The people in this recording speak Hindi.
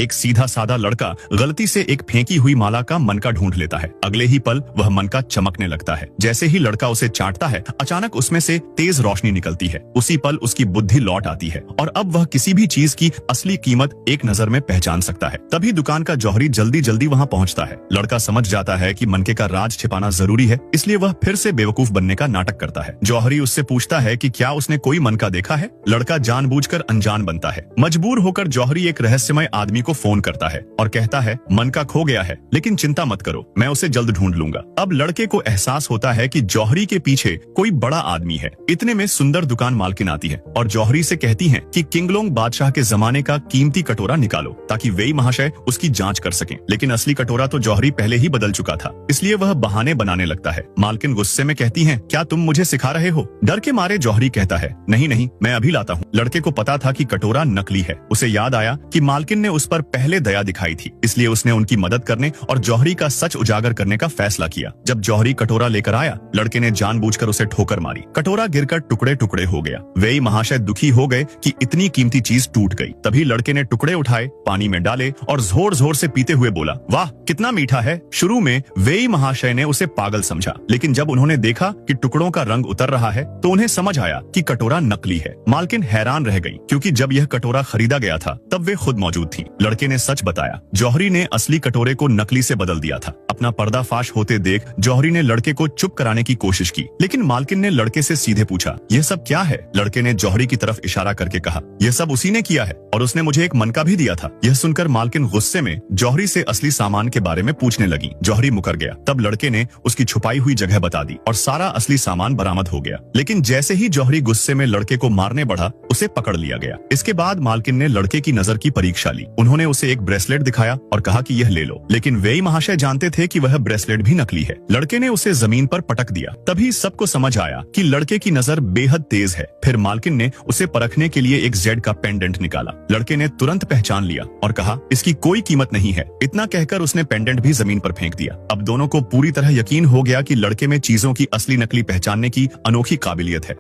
एक सीधा साधा लड़का गलती से एक फेंकी हुई माला का मनका ढूंढ लेता है। अगले ही पल वह मनका चमकने लगता है। जैसे ही लड़का उसे चाटता है, अचानक उसमें से तेज रोशनी निकलती है। उसी पल उसकी बुद्धि लौट आती है और अब वह किसी भी चीज की असली कीमत एक नजर में पहचान सकता है। तभी दुकान का जौहरी जल्दी जल्दी वहां पहुंचता है। लड़का समझ जाता है कि मनके का राज छिपाना जरूरी है, इसलिए वह फिर से बेवकूफ बनने का नाटक करता है। जौहरी उससे पूछता है कि क्या उसने कोई मनका देखा है। लड़का जानबूझकर अनजान बनता है। मजबूर होकर जौहरी एक रहस्यमय आदमी को फोन करता है और कहता है मनका खो गया है, लेकिन चिंता मत करो, मैं उसे जल्द ढूंढ लूंगा। अब लड़के को एहसास होता है कि जौहरी के पीछे कोई बड़ा आदमी है। इतने में सुंदर दुकान मालकिन आती है और जौहरी से कहती है कि किंगलोंग बादशाह के जमाने का कीमती कटोरा निकालो ताकि वेई महाशय उसकी जांच कर सकें। लेकिन असली कटोरा तो जौहरी पहले ही बदल चुका था, इसलिए वह बहाने बनाने लगता है। मालकिन गुस्से में कहती है क्या तुम मुझे सिखा रहे हो। डर के मारे जौहरी कहता है नहीं नहीं, मैं अभी लाता हूँ। लड़के को पता था कि कटोरा नकली है। उसे याद आया कि मालकिन ने उस पर पहले दया दिखाई थी, इसलिए उसने उनकी मदद करने और जौहरी का सच उजागर करने का फैसला किया। जब जौहरी कटोरा लेकर आया, लड़के ने जानबूझकर उसे ठोकर मारी। कटोरा गिरकर टुकड़े टुकड़े हो गया। वेई महाशय दुखी हो गए कि इतनी कीमती चीज टूट गई। तभी लड़के ने टुकड़े उठाए, पानी में डाले और जोर जोर से पीते हुए बोला वाह कितना मीठा है। शुरू में वेई महाशय ने उसे पागल समझा, लेकिन जब उन्होंने देखा कि टुकड़ों का रंग उतर रहा है तो उन्हें समझ आया कि कटोरा नकली है। मालकिन हैरान रह गई, क्योंकि जब यह कटोरा खरीदा गया था तब वे खुद मौजूद थी। लड़के ने सच बताया, जौहरी ने असली कटोरे को नकली से बदल दिया था। अपना पर्दाफाश होते देख जौहरी ने लड़के को चुप कराने की कोशिश की, लेकिन मालकिन ने लड़के से सीधे पूछा यह सब क्या है। लड़के ने जौहरी की तरफ इशारा करके कहा यह सब उसी ने किया है और उसने मुझे एक मनका भी दिया था। यह सुनकर मालकिन गुस्से में जौहरी से असली सामान के बारे में पूछने लगी। जौहरी मुकर गया। तब लड़के ने उसकी छुपाई हुई जगह बता दी और सारा असली सामान बरामद हो गया। लेकिन जैसे ही जौहरी गुस्से में लड़के को मारने बढ़ा, उसे पकड़ लिया गया। इसके बाद मालकिन ने लड़के की नजर की परीक्षा ली। उन्होंने उसे एक ब्रेसलेट दिखाया और कहा कि यह ले लो, लेकिन वेई महाशय जानते थे कि वह ब्रेसलेट भी नकली है। लड़के ने उसे जमीन पर पटक दिया। तभी सबको समझ आया कि लड़के की नजर बेहद तेज है। फिर मालकिन ने उसे परखने के लिए एक जेड का पेंडेंट निकाला। लड़के ने तुरंत पहचान लिया और कहा इसकी कोई कीमत नहीं है। इतना कहकर उसने पेंडेंट भी जमीन पर फेंक दिया। अब दोनों को पूरी तरह यकीन हो गया कि लड़के में चीजों की असली नकली पहचानने की अनोखी काबिलियत है।